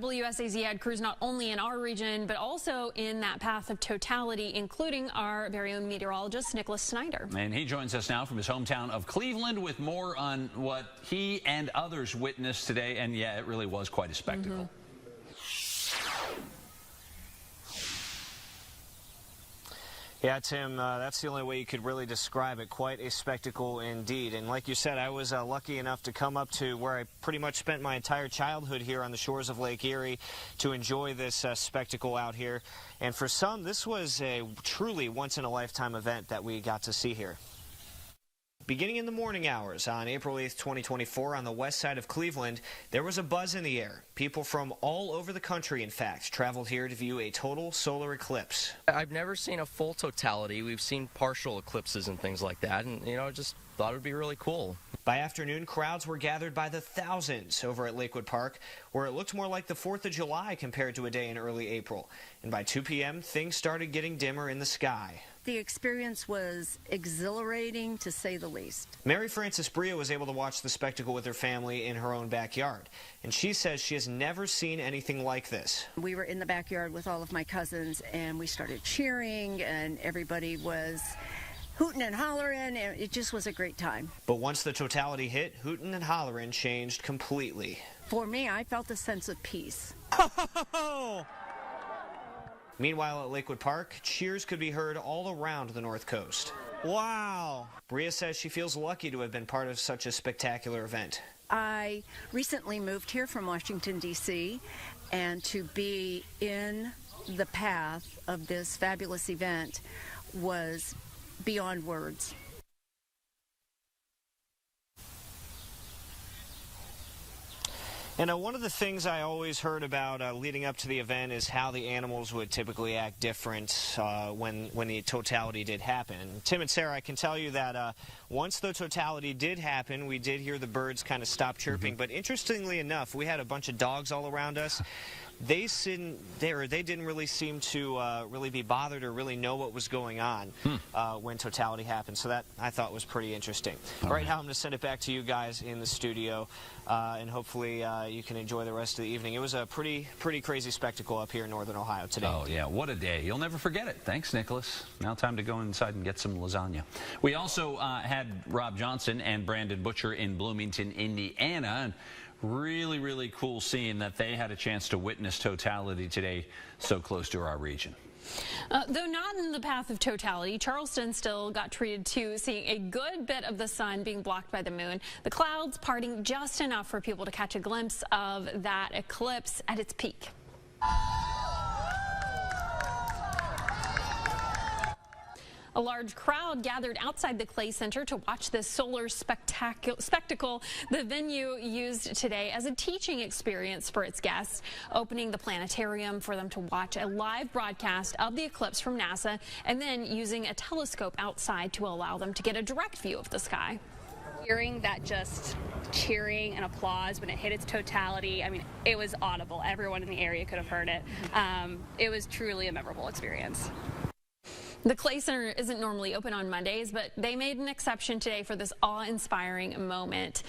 WSAZ had crews not only in our region, but also in that path of totality, including our very own meteorologist, Nicholas Snyder. And he joins us now from his hometown of Cleveland with more on what he and others witnessed today. And yeah, it really was quite a spectacle. Yeah, Tim, that's the only way you could really describe it. Quite a spectacle indeed. And like you said, I was lucky enough to come up to where I pretty much spent my entire childhood here on the shores of Lake Erie to enjoy this spectacle out here. And for some, this was a truly once-in-a-lifetime event that we got to see here. Beginning in the morning hours on April 8th, 2024, on the west side of Cleveland, there was a buzz in the air. People from all over the country, in fact, traveled here to view a total solar eclipse. I've never seen a full totality. We've seen partial eclipses and things like that, and, just thought it would be really cool. By afternoon, crowds were gathered by the thousands over at Lakewood Park, where it looked more like the 4th of July compared to a day in early April. And by 2 p.m., things started getting dimmer in the sky. The experience was exhilarating, to say the least. Mary Frances Bria was able to watch the spectacle with her family in her own backyard, and she says she has never seen anything like this. We were in the backyard with all of my cousins, and we started cheering, and everybody was hooting and hollering, and it just was a great time. But once the totality hit, hooting and hollering changed completely. For me, I felt a sense of peace. Meanwhile, at Lakewood Park, cheers could be heard all around the North Coast. Wow. Bria says she feels lucky to have been part of such a spectacular event. I recently moved here from Washington, D.C., and to be in the path of this fabulous event was beyond words. And one of the things I always heard about leading up to the event is how the animals would typically act different when the totality did happen. And Tim and Sarah, I can tell you that once the totality did happen, we did hear the birds kind of stop chirping. But interestingly enough, we had a bunch of dogs all around us. They didn't really seem to really be bothered or really know what was going on when totality happened. So that, I thought, was pretty interesting. Right now, I'm going to send it back to you guys in the studio, and hopefully you can enjoy the rest of the evening. It was a pretty crazy spectacle up here in northern Ohio today. Oh, yeah, what a day. You'll never forget it. Thanks, Nicholas. Now time to go inside and get some lasagna. We also had Rob Johnson and Brandon Butcher in Bloomington, Indiana. And really cool seeing that they had a chance to witness totality today so close to our region. Though not in the path of totality, Charleston still got treated to seeing a good bit of the sun being blocked by the moon. The clouds parting just enough for people to catch a glimpse of that eclipse at its peak. A large crowd gathered outside the Clay Center to watch this solar spectacle. The venue used today as a teaching experience for its guests, opening the planetarium for them to watch a live broadcast of the eclipse from NASA, and then using a telescope outside to allow them to get a direct view of the sky. Hearing that just cheering and applause when it hit its totality, I mean, it was audible. Everyone in the area could have heard it. It was truly a memorable experience. The Clay Center isn't normally open on Mondays, but they made an exception today for this awe-inspiring moment.